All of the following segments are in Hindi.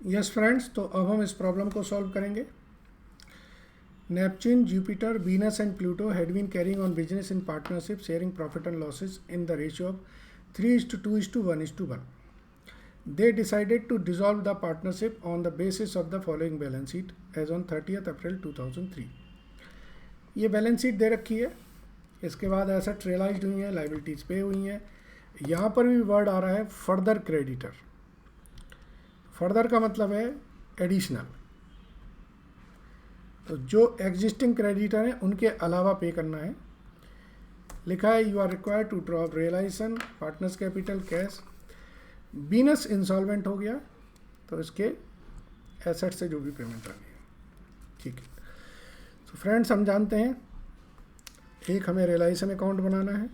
यस फ्रेंड्स, तो अब हम इस प्रॉब्लम को सॉल्व करेंगे। Neptune, Jupiter, Venus and Pluto had been carrying on business in partnership sharing profit and losses in the ratio of 3:2:1:1. They decided to dissolve the partnership on the basis of the following balance sheet as on 30th April 2003. ये बैलेंस शीट दे रखी है, इसके बाद एसेट रियलाइज्ड हुई हैं, लाइबिलिटीज पे हुई हैं। यहाँ पर भी वर्ड आ रहा है फर्दर क्रेडिटर। फर्दर का मतलब है एडिशनल, तो जो एग्जिस्टिंग क्रेडिटर हैं उनके अलावा पे करना है। लिखा है you are required to draw realisation partners capital cash. Venus insolvent हो गया तो इसके एसेट से जो भी पेमेंट आ गई, ठीक है। तो फ्रेंड्स, हम जानते हैं एक हमें रियलाइजेशन अकाउंट बनाना है।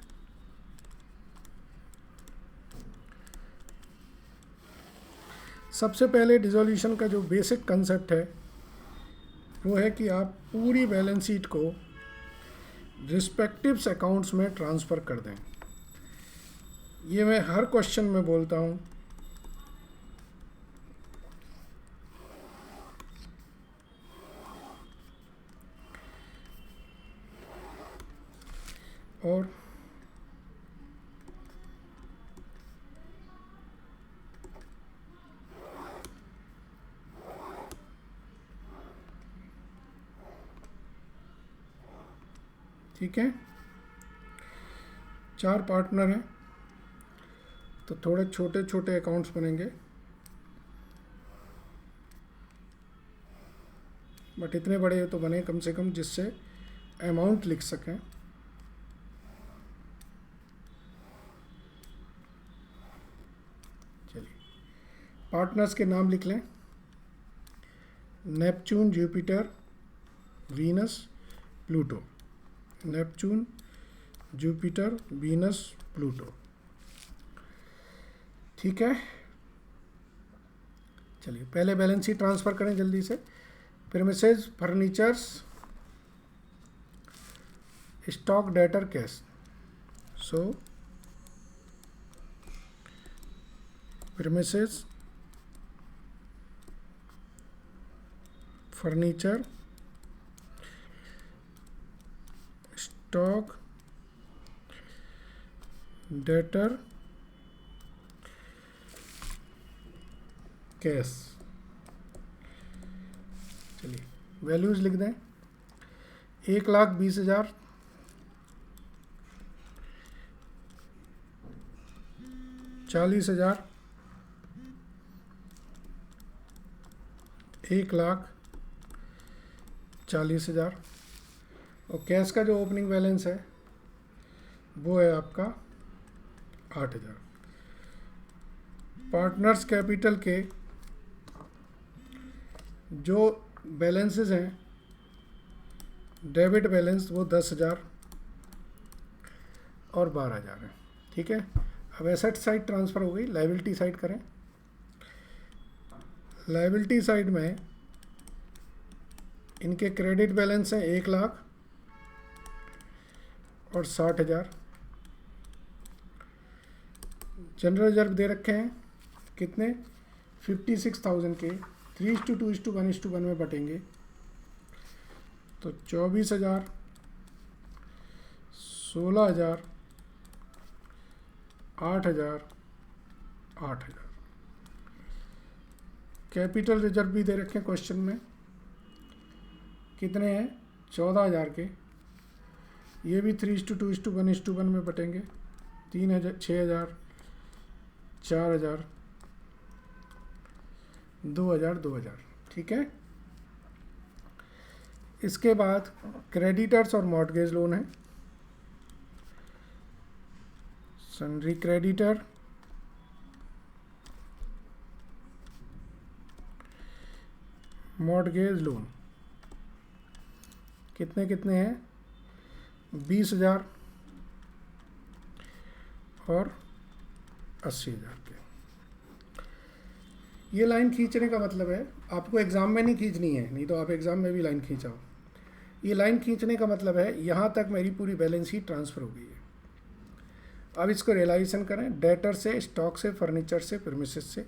सबसे पहले डिसोल्यूशन का जो बेसिक कंसेप्ट है वो है कि आप पूरी बैलेंस शीट को रिस्पेक्टिव्स अकाउंट्स में ट्रांसफ़र कर दें। ये मैं हर क्वेश्चन में बोलता हूँ। और ठीक है, 4 पार्टनर हैं तो थोड़े छोटे छोटे अकाउंट्स बनेंगे, बट इतने बड़े तो बने कम से कम जिससे अमाउंट लिख सकें। चलिए, पार्टनर्स के नाम लिख लें। Neptune, Jupiter, Venus, Pluto. Neptune, Jupiter, Venus, Pluto, ठीक है। चलिए, पहले बैलेंस शीट ट्रांसफ़र करें जल्दी से। Premises, furnitures, stock, debtor, cash. So premises, furniture, stock, debtor, cash. चलिए, वैल्यूज़ लिख दें। 1,20,000, 40,000, 1,40,000। और कैश का जो ओपनिंग बैलेंस है वो है आपका 8,000। पार्टनर्स कैपिटल के जो बैलेंसेस हैं, डेबिट बैलेंस वो 10,000 और 12,000 है, ठीक है। अब एसेट साइड ट्रांसफ़र हो गई, लाइबिलिटी साइड करें। लाइबिलिटी साइड में इनके क्रेडिट बैलेंस हैं 1,00,000 और 60,000। जनरल रिजर्व दे रखे हैं कितने, 56,000 के 3:2:1:1 में बटेंगे तो 24,000, 16,000, 8,000, 8,000। कैपिटल रिजर्व भी दे रखे हैं क्वेश्चन में, कितने हैं, 14,000 के। ये भी 3:2:1:1 में बटेंगे 3,000, 6,000, 4,000, 2,000, 2,000, ठीक है। इसके बाद क्रेडिटर्स और मॉर्टगेज लोन है। सन्ड्री क्रेडिटर, मॉर्टगेज लोन कितने कितने हैं, 20,000 और 80,000 के। ये लाइन खींचने का मतलब है, आपको एग्ज़ाम में नहीं खींचनी है, नहीं तो आप एग्ज़ाम में भी लाइन खींचाओ। ये लाइन खींचने का मतलब है यहाँ तक मेरी पूरी बैलेंस शीट ट्रांसफ़र हो गई है। अब इसको रियलाइजेशन करें, डेटर से, स्टॉक से, फर्नीचर से, प्रीमिसेस से।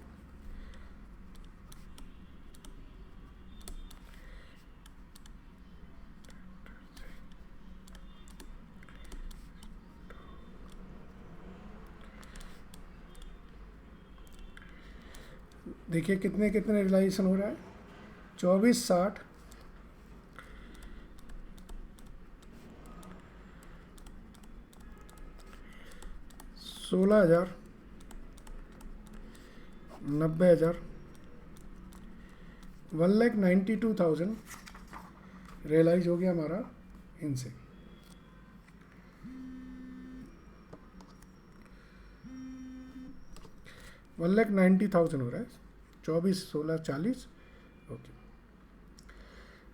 देखिए कितने कितने रियलाइजेशन हो रहा है, 2460, 16,000, 90,000, 1,92,000 रियलाइज हो गया हमारा इनसे। वन लैख 90,000 हो रहा है, 24, 16, 40। ओके,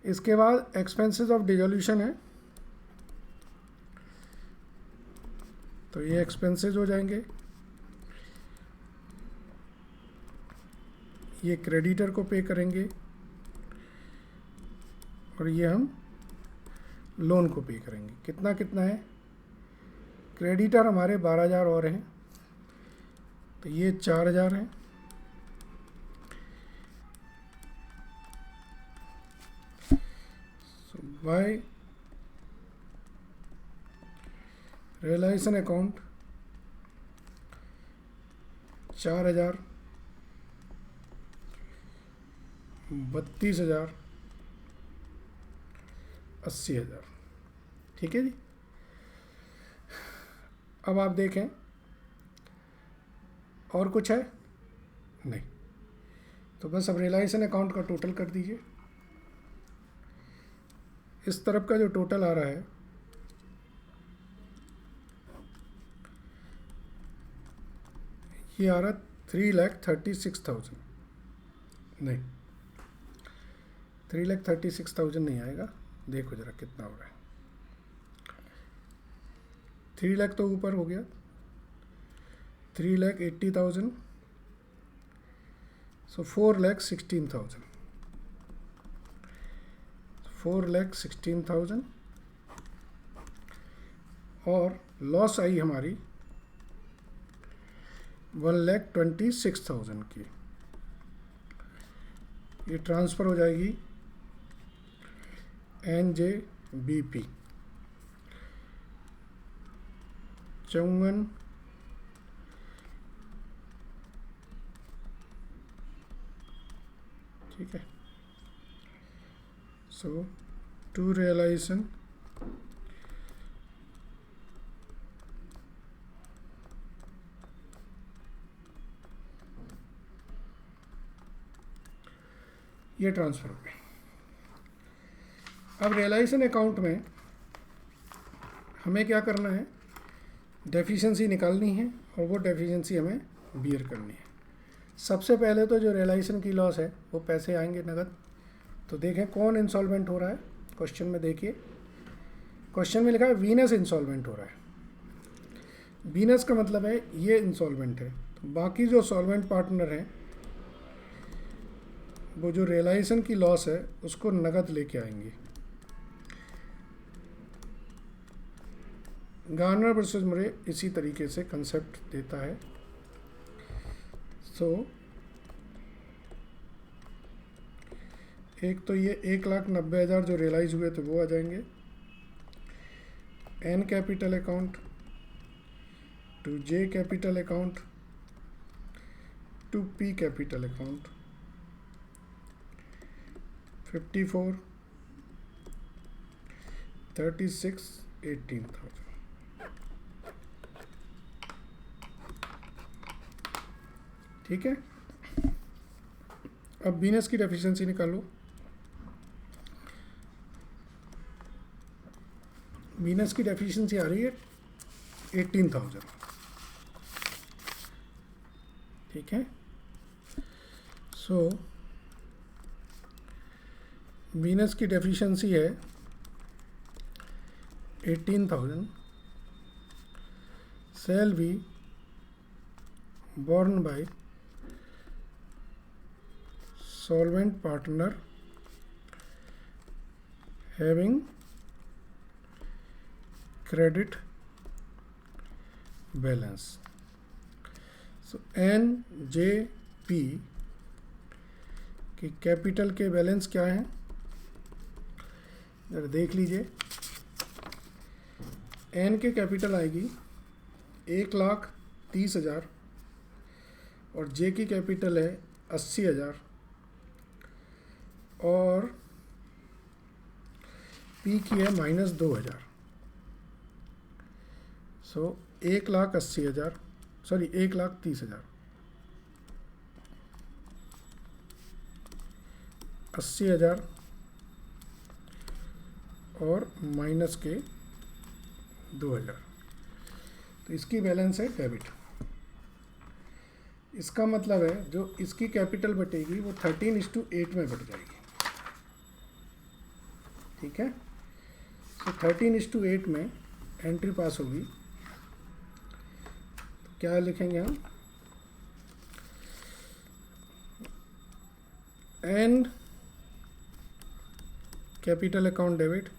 इसके बाद एक्सपेंसेस ऑफ डिसोल्यूशन है, तो ये एक्सपेंसेस हो जाएंगे। ये क्रेडिटर को पे करेंगे और ये हम लोन को पे करेंगे। कितना कितना है, क्रेडिटर हमारे 12,000 और हैं, तो ये 4,000 है। सो बाय रियलाइजेशन अकाउंट 4,000, 32,000, 80,000। ठीक है जी। अब आप देखें और कुछ है नहीं, तो बस अब रियलाइजेशन अकाउंट का टोटल कर दीजिए। इस तरफ का जो टोटल आ रहा है ये आ रहा 3,36,000, नहीं 3,36,000 नहीं आएगा। देखो जरा कितना हो रहा है, 3 लाख तो ऊपर हो गया, 3,80,000, सो 4,16,000, 4,16,000। और लॉस आई हमारी 1,26,000 की। ये ट्रांसफ़र हो जाएगी NJBP 54। ठीक है, सो टू रियलाइजेशन ये ट्रांसफ़र हो गए। अब रियलाइजेशन अकाउंट में हमें क्या करना है, डेफिशिएंसी निकालनी है और वो डेफिशिएंसी हमें बियर करनी है। सबसे पहले तो जो रियलाइजेशन की लॉस है वो पैसे आएंगे नगद। तो देखें कौन इंसॉल्वेंट हो रहा है, क्वेश्चन में देखिए, क्वेश्चन में लिखा है वीनस इंसॉल्वेंट हो रहा है। वीनस का मतलब है ये इंसॉल्वेंट है, तो बाकी जो सॉल्वेंट पार्टनर हैं वो जो रियलाइजेशन की लॉस है उसको नगद लेके आएंगे। गार्नर वर्सेस मुरे इसी तरीके से कंसेप्ट देता है। सो एक तो ये 1,90,000 जो रियलाइज हुए थे वो आ जाएंगे N capital account to J capital account to P capital account 54, 36, 18,000। ठीक है, अब वीनस की डेफिशिएंसी निकालो। वीनस की डेफिशिएंसी आ रही है 18,000। ठीक है, सो वीनस की डेफिशिएंसी है 18,000 shall be borne by solvent partner having credit balance. So NJP की कैपिटल के बैलेंस क्या है जरा देख लीजिए। एन के कैपिटल आएगी 1,30,000 और जे की कैपिटल है 80,000 और पी की है -2,000। सो 1,80,000, सॉरी 1,30,000, 80,000 और माइनस के 2,000, तो इसकी बैलेंस है डेबिट। इसका मतलब है जो इसकी कैपिटल बटेगी वो 13:8 में बट जाएगी। ठीक है, तो 13:8 में एंट्री पास होगी। तो क्या लिखेंगे हम, and capital account debit,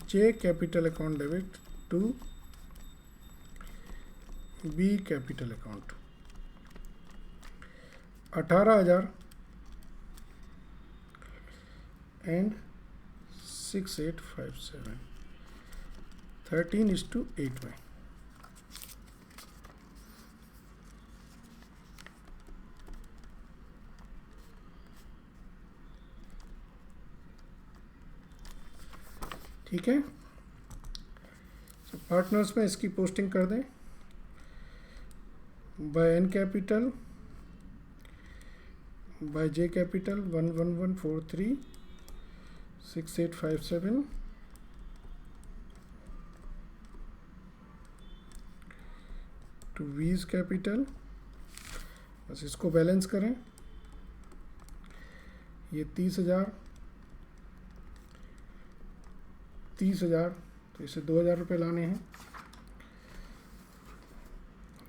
J capital account debit to B capital account. 18,000 and 6,857, 13:8 में। ठीक है, तो पार्टनर्स में इसकी पोस्टिंग कर दें। By N capital, by J capital 11143 6857, to V's capital. बस इसको बैलेंस करें। ये 30,000, तो इसे 2,000 रुपये लाने हैं।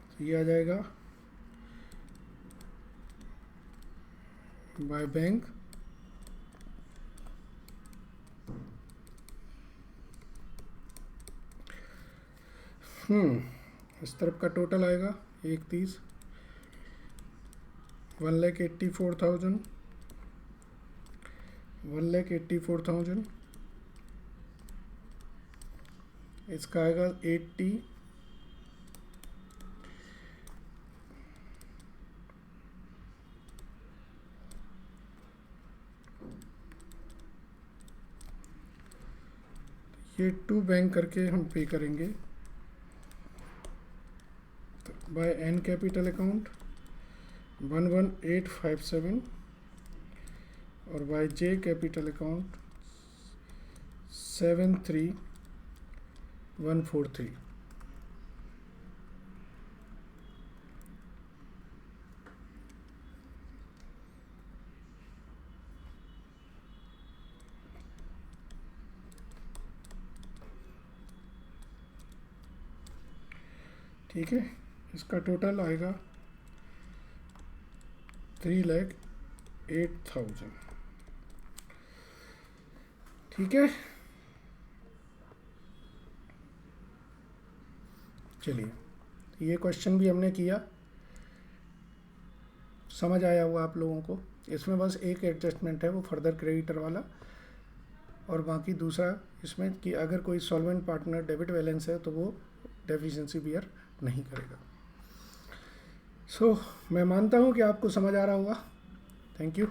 तो ये आ जाएगा बाय बैंक, इस तरफ का टोटल आएगा 1,30, 1,84,000, 1,84,000। इसका आएगा 80, ये टू बैंक करके हम पे करेंगे। तो बाय एन कैपिटल अकाउंट 11857 और बाय जे कैपिटल अकाउंट 73143। ठीक है, इसका टोटल आएगा 3,08,000। ठीक है, चलिए ये क्वेश्चन भी हमने किया, समझ आया होगा आप लोगों को। इसमें बस एक एडजस्टमेंट है वो फर्दर क्रेडिटर वाला, और बाकी दूसरा इसमें कि अगर कोई सॉल्वेंट पार्टनर डेबिट बैलेंस है तो वो डेफिशिएंसी बियर नहीं करेगा। सो मैं मानता हूँ कि आपको समझ आ रहा होगा। Thank you.